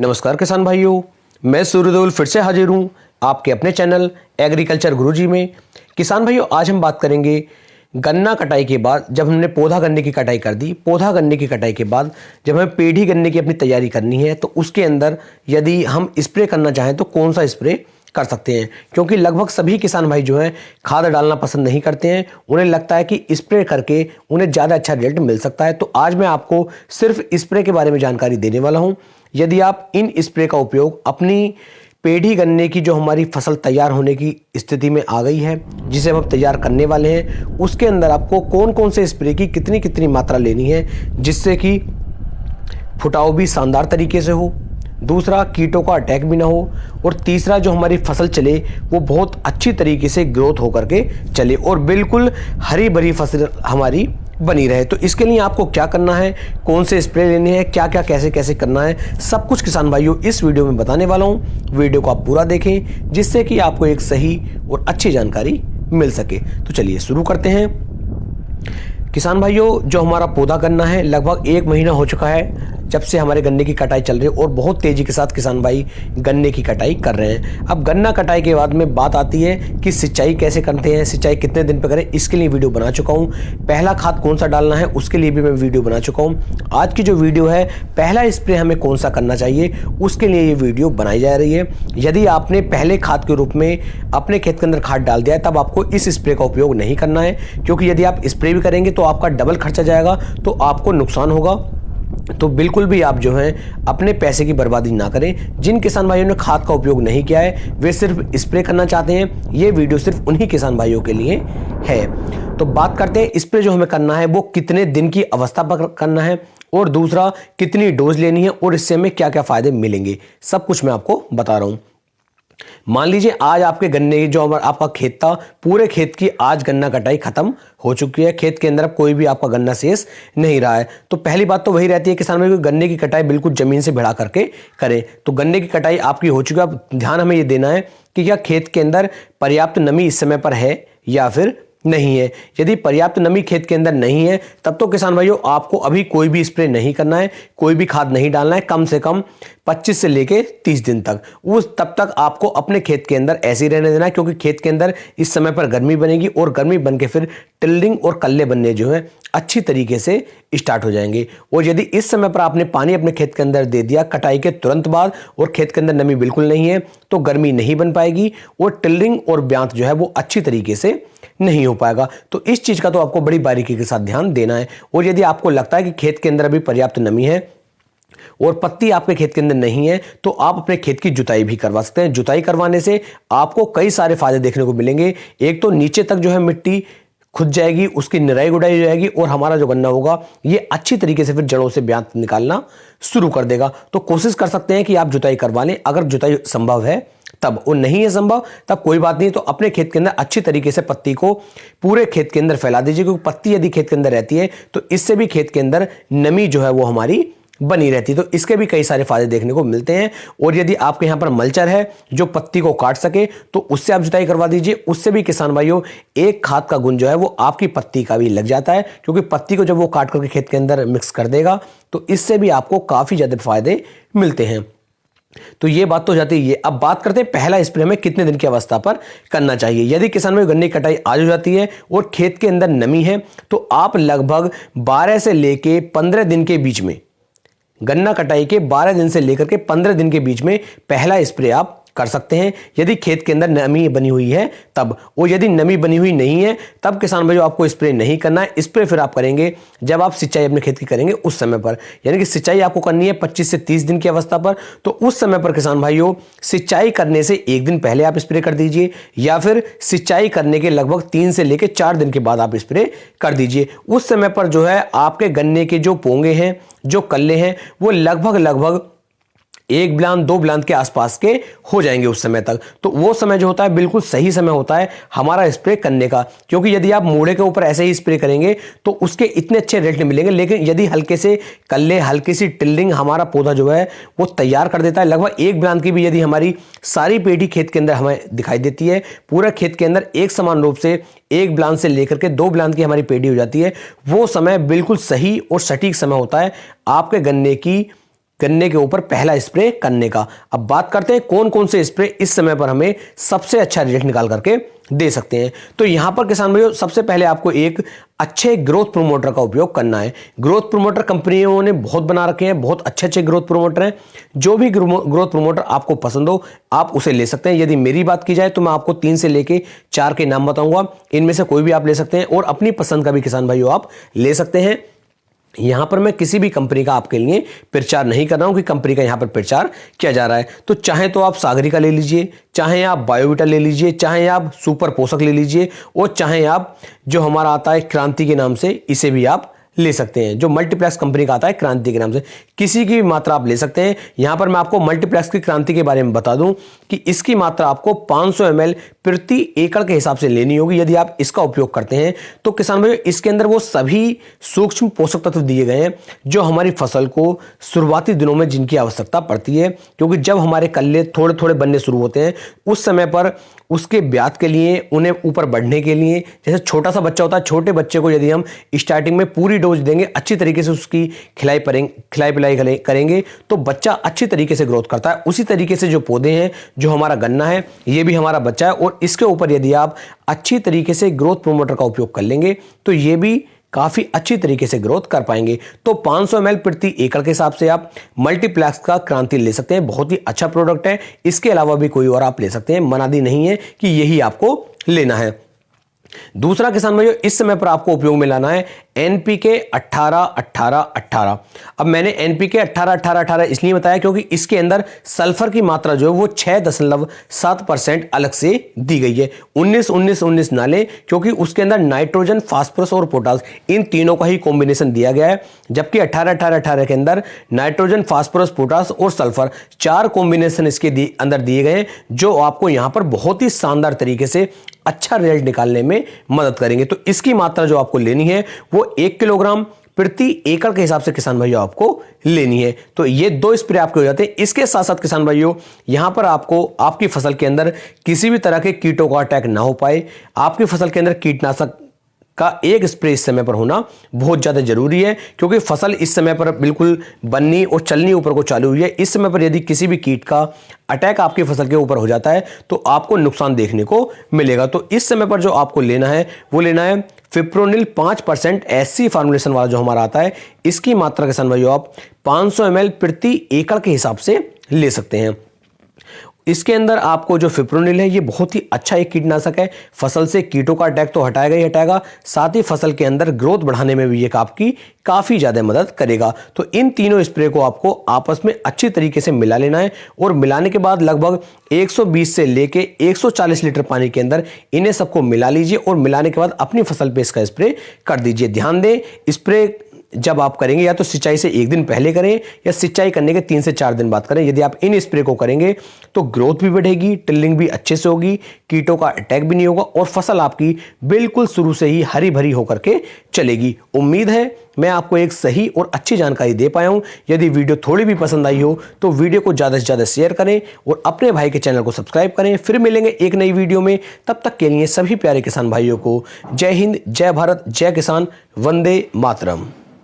नमस्कार किसान भाइयों, मैं सूर्यदेव फिर से हाजिर हूँ आपके अपने चैनल एग्रीकल्चर गुरुजी में। किसान भाइयों, आज हम बात करेंगे गन्ना कटाई के बाद। जब हमने पौधा गन्ने की कटाई कर दी, पौधा गन्ने की कटाई के बाद जब हमें पेढ़ी गन्ने की अपनी तैयारी करनी है तो उसके अंदर यदि हम स्प्रे करना चाहें तो कौन सा स्प्रे कर सकते हैं। क्योंकि लगभग सभी किसान भाई जो हैं खाद डालना पसंद नहीं करते हैं, उन्हें लगता है कि स्प्रे करके उन्हें ज़्यादा अच्छा रिजल्ट मिल सकता है। तो आज मैं आपको सिर्फ स्प्रे के बारे में जानकारी देने वाला हूं। यदि आप इन स्प्रे का उपयोग अपनी पेढ़ी गन्ने की जो हमारी फसल तैयार होने की स्थिति में आ गई है, जिसे हम तैयार करने वाले हैं, उसके अंदर आपको कौन कौन से स्प्रे की कितनी कितनी मात्रा लेनी है जिससे कि फुटाव भी शानदार तरीके से हो, दूसरा कीटों का अटैक भी ना हो, और तीसरा जो हमारी फसल चले वो बहुत अच्छी तरीके से ग्रोथ होकर के चले और बिल्कुल हरी भरी फसल हमारी बनी रहे। तो इसके लिए आपको क्या करना है, कौन से स्प्रे लेने हैं, क्या क्या कैसे कैसे करना है, सब कुछ किसान भाइयों इस वीडियो में बताने वाला हूं। वीडियो को आप पूरा देखें जिससे कि आपको एक सही और अच्छी जानकारी मिल सके। तो चलिए शुरू करते हैं। किसान भाइयों, जो हमारा पौधा गन्ना है लगभग 1 महीना हो चुका है जब से हमारे गन्ने की कटाई चल रही है और बहुत तेजी के साथ किसान भाई गन्ने की कटाई कर रहे हैं। अब गन्ना कटाई के बाद में बात आती है कि सिंचाई कैसे करते हैं, सिंचाई कितने दिन पे करें, इसके लिए वीडियो बना चुका हूं। पहला खाद कौन सा डालना है उसके लिए भी मैं वीडियो बना चुका हूं। आज की जो वीडियो है, पहला स्प्रे हमें कौन सा करना चाहिए उसके लिए ये वीडियो बनाई जा रही है। यदि आपने पहले खाद के रूप में अपने खेत के अंदर खाद डाल दिया है तब आपको इस स्प्रे का उपयोग नहीं करना है, क्योंकि यदि आप स्प्रे भी करेंगे तो आपका डबल खर्चा जाएगा, तो आपको नुकसान होगा। तो बिल्कुल भी आप जो हैं अपने पैसे की बर्बादी ना करें। जिन किसान भाइयों ने खाद का उपयोग नहीं किया है वे सिर्फ स्प्रे करना चाहते हैं, ये वीडियो सिर्फ उन्हीं किसान भाइयों के लिए है। तो बात करते हैं स्प्रे जो हमें करना है वो कितने दिन की अवस्था पर करना है, और दूसरा कितनी डोज लेनी है और इससे हमें क्या क्या फायदे मिलेंगे, सब कुछ मैं आपको बता रहा हूं। मान लीजिए आज आपके गन्ने की जो आपका खेत था, पूरे खेत की आज गन्ना कटाई खत्म हो चुकी है, खेत के अंदर अब कोई भी आपका गन्ना शेष नहीं रहा है। तो पहली बात तो वही रहती है किसान भाई को गन्ने की कटाई बिल्कुल जमीन से भिड़ा करके करें। तो गन्ने की कटाई आपकी हो चुकी है। अब ध्यान हमें ये देना है कि क्या खेत के अंदर पर्याप्त नमी इस समय पर है या फिर नहीं है। यदि पर्याप्त नमी खेत के अंदर नहीं है तब तो किसान भाइयों आपको अभी कोई भी स्प्रे नहीं करना है, कोई भी खाद नहीं डालना है। कम से कम 25 से लेके 30 दिन तक तब तक आपको अपने खेत के अंदर ऐसे ही रहने देना है, क्योंकि खेत के अंदर इस समय पर गर्मी बनेगी और गर्मी बन के फिर टिल्डिंग और कल्ले बनने जो है अच्छी तरीके से स्टार्ट हो जाएंगे। और यदि इस समय पर आपने पानी अपने खेत के अंदर दे दिया कटाई के तुरंत बाद और खेत के अंदर नमी बिल्कुल नहीं है तो गर्मी नहीं बन पाएगी और टिल्डिंग और ब्यांत जो है वो अच्छी तरीके से नहीं हो पाएगा। तो इस चीज का तो आपको बड़ी बारीकी के साथ ध्यान देना है। और यदि आपको लगता है कि खेत के अंदर अभी पर्याप्त नमी है और पत्ती आपके खेत के अंदर नहीं है तो आप अपने खेत की जुताई भी करवा सकते हैं। जुताई करवाने से आपको कई सारे फायदे देखने को मिलेंगे। एक तो नीचे तक जो है मिट्टी खुद जाएगी, उसकी निराई गुड़ाई हो जाएगी और हमारा जो गन्ना होगा ये अच्छी तरीके से फिर जड़ों से ब्यांत निकालना शुरू कर देगा। तो कोशिश कर सकते हैं कि आप जुताई करवा लें, अगर जुताई संभव है तब। और नहीं है संभव तब कोई बात नहीं, तो अपने खेत के अंदर अच्छी तरीके से पत्ती को पूरे खेत के अंदर फैला दीजिए, क्योंकि पत्ती यदि खेत के अंदर रहती है तो इससे भी खेत के अंदर नमी जो है वो हमारी बनी रहती है। तो इसके भी कई सारे फायदे देखने को मिलते हैं। और यदि आपके यहां पर मल्चर है जो पत्ती को काट सके तो उससे आप जुताई करवा दीजिए। उससे भी किसान भाइयों एक खाद का गुण जो है वो आपकी पत्ती का भी लग जाता है, क्योंकि पत्ती को जब वो काट करके खेत के अंदर मिक्स कर देगा तो इससे भी आपको काफी ज्यादा फायदे मिलते हैं। तो ये बात तो जाती है। अब बात करते हैं पहला स्प्रे हमें कितने दिन की अवस्था पर करना चाहिए। यदि किसान में गन्ने की कटाई आज हो जाती है और खेत के अंदर नमी है तो आप लगभग 12 से लेके 15 दिन के बीच में, गन्ना कटाई के 12 दिन से लेकर के 15 दिन के बीच में पहला स्प्रे आप कर सकते हैं, यदि खेत के अंदर नमी बनी हुई है तब। और यदि नमी बनी हुई नहीं है तब किसान भाइयों आपको स्प्रे नहीं करना है। स्प्रे फिर आप करेंगे जब आप सिंचाई अपने खेत की करेंगे उस समय पर, यानी कि सिंचाई आपको करनी है 25 से 30 दिन की अवस्था पर। तो उस समय पर किसान भाइयों सिंचाई करने से 1 दिन पहले आप स्प्रे कर दीजिए, या फिर सिंचाई करने के लगभग 3 से लेकर 4 दिन के बाद आप स्प्रे कर दीजिए। उस समय पर जो है आपके गन्ने के जो पोंगे हैं, जो कल्ले हैं, वो लगभग 1 ब्लांत 2 ब्लांत के आसपास के हो जाएंगे उस समय तक। तो वो समय जो होता है बिल्कुल सही समय होता है हमारा स्प्रे करने का, क्योंकि यदि आप मूड़े के ऊपर ऐसे ही स्प्रे करेंगे तो उसके इतने अच्छे रिजल्ट मिलेंगे। लेकिन यदि हल्के से कल्ले, हल्की सी टिल्डिंग हमारा पौधा जो है वो तैयार कर देता है, लगभग 1 ब्लांत की भी यदि हमारी सारी पेटी खेत के अंदर हमें दिखाई देती है, पूरा खेत के अंदर एक समान रूप से 1 ब्लांत से लेकर के 2 ब्लांत की हमारी पेटी हो जाती है, वो समय बिल्कुल सही और सटीक समय होता है आपके गन्ने की गन्ने के ऊपर पहला स्प्रे करने का। अब बात करते हैं कौन कौन से स्प्रे इस समय पर हमें सबसे अच्छा रिजल्ट निकाल करके दे सकते हैं। तो यहां पर किसान भाइयों सबसे पहले आपको एक अच्छे ग्रोथ प्रोमोटर का उपयोग करना है। ग्रोथ प्रोमोटर कंपनियों ने बहुत बना रखे हैं, बहुत अच्छे अच्छे ग्रोथ प्रोमोटर हैं। जो भी ग्रोथ प्रोमोटर आपको पसंद हो आप उसे ले सकते हैं। यदि मेरी बात की जाए तो मैं आपको 3 से लेके 4 के नाम बताऊंगा, इनमें से कोई भी आप ले सकते हैं और अपनी पसंद का भी किसान भाइयों आप ले सकते हैं। यहां पर मैं किसी भी कंपनी का आपके लिए प्रचार नहीं कर रहा हूं कि कंपनी का यहां पर प्रचार किया जा रहा है। तो चाहे तो आप सागरिका ले लीजिए, चाहे आप बायोविटा ले लीजिए, चाहे आप सुपर पोषक ले लीजिए और चाहे आप जो हमारा आता है क्रांति के नाम से इसे भी आप ले सकते हैं। जो मल्टीप्लेक्स कंपनी का आता है क्रांति के नाम से, किसी की भी मात्रा आप ले सकते हैं। यहां पर मैं आपको मल्टीप्लेक्स की क्रांति के बारे में बता दूं कि इसकी मात्रा आपको 500 ml प्रति एकड़ के हिसाब से लेनी होगी। यदि आप इसका उपयोग करते हैं तो किसान भाइयों इसके अंदर वो सभी सूक्ष्म पोषक तत्व दिए गए हैं जो हमारी फसल को शुरुआती दिनों में जिनकी आवश्यकता पड़ती है। क्योंकि जब हमारे कल्ले थोड़े थोड़े बनने शुरू होते हैं उस समय पर उसके ब्याज के लिए, उन्हें ऊपर बढ़ने के लिए, जैसे छोटा सा बच्चा होता है, छोटे बच्चे को यदि हम स्टार्टिंग में पूरी डोज देंगे, अच्छी तरीके से उसकी खिलाई पिलाई करेंगे तो बच्चा अच्छी तरीके से ग्रोथ करता है। उसी तरीके से जो पौधे हैं, जो हमारा गन्ना है, ये भी हमारा बच्चा है और इसके ऊपर यदि आप अच्छी तरीके से ग्रोथ प्रोमोटर का उपयोग कर लेंगे तो ये भी काफी अच्छी तरीके से ग्रोथ कर पाएंगे। तो 500 ml प्रति एकड़ के हिसाब से आप मल्टीप्लेक्स का क्रांति ले सकते हैं। बहुत ही अच्छा प्रोडक्ट है। इसके अलावा भी कोई और आप ले सकते हैं, मनादी नहीं है कि यही आपको लेना है। दूसरा किसान भाइयों इस समय पर आपको उपयोग में लाना है एनपीके 18-18-18। अब मैंने एनपीके 18-18-18 इसलिए बताया क्योंकि इसके अंदर सल्फर की मात्रा जो है वो 6.7% अलग से दी गई है। 19-19-19 ना लें क्योंकि उसके अंदर नाइट्रोजन, फास्फोरस और पोटास इन तीनों का ही कॉम्बिनेशन दिया गया है। जबकि 18-18-18 के अंदर नाइट्रोजन, फास्फोरस, पोटास और सल्फर 4 कॉम्बिनेशन इसके अंदर दिए गए हैं जो आपको यहां पर बहुत ही शानदार तरीके से अच्छा रिजल्ट निकालने में मदद करेंगे। तो इसकी मात्रा जो आपको लेनी है वो 1 किलोग्राम प्रति एकड़ के हिसाब से किसान भाइयों आपको लेनी है। तो ये 2 स्प्रे आपके हो जाते हैं। इसके साथ साथ किसान भाइयों यहां पर आपको आपकी फसल के अंदर किसी भी तरह के कीटों का अटैक ना हो पाए, आपकी फसल के अंदर कीटनाशक का एक स्प्रे इस समय पर होना बहुत ज्यादा जरूरी है। क्योंकि फसल इस समय पर बिल्कुल बननी और चलनी ऊपर को चालू हुई है। इस समय पर यदि किसी भी कीट का अटैक आपकी फसल के ऊपर हो जाता है तो आपको नुकसान देखने को मिलेगा। तो इस समय पर जो आपको लेना है वो लेना है फिप्रोनिल 5% SC फॉर्मुलेशन वाला जो हमारा आता है। इसकी मात्रा किसान भाइयों आप 500 ml प्रति एकड़ के हिसाब से ले सकते हैं। इसके अंदर आपको जो फिप्रोनिल है ये बहुत ही अच्छा एक कीटनाशक है। फसल से कीटों का अटैक तो हटाएगा ही हटाएगा, साथ ही फसल के अंदर ग्रोथ बढ़ाने में भी ये आपकी काफी ज्यादा मदद करेगा। तो इन तीनों स्प्रे को आपको आपस में अच्छी तरीके से मिला लेना है और मिलाने के बाद लगभग 120 से लेके 140 लीटर पानी के अंदर इन्हें सबको मिला लीजिए और मिलाने के बाद अपनी फसल पे इसका स्प्रे कर दीजिए। ध्यान दें, स्प्रे जब आप करेंगे या तो सिंचाई से 1 दिन पहले करें या सिंचाई करने के 3 से 4 दिन बाद करें। यदि आप इन स्प्रे को करेंगे तो ग्रोथ भी बढ़ेगी, टिल्लिंग भी अच्छे से होगी, कीटों का अटैक भी नहीं होगा और फसल आपकी बिल्कुल शुरू से ही हरी भरी होकर के चलेगी। उम्मीद है मैं आपको एक सही और अच्छी जानकारी दे पाया हूं। यदि वीडियो थोड़ी भी पसंद आई हो तो वीडियो को ज्यादा से ज्यादा शेयर करें और अपने भाई के चैनल को सब्सक्राइब करें। फिर मिलेंगे एक नई वीडियो में, तब तक के लिए सभी प्यारे किसान भाइयों को जय हिंद, जय भारत, जय किसान, वंदे मातरम।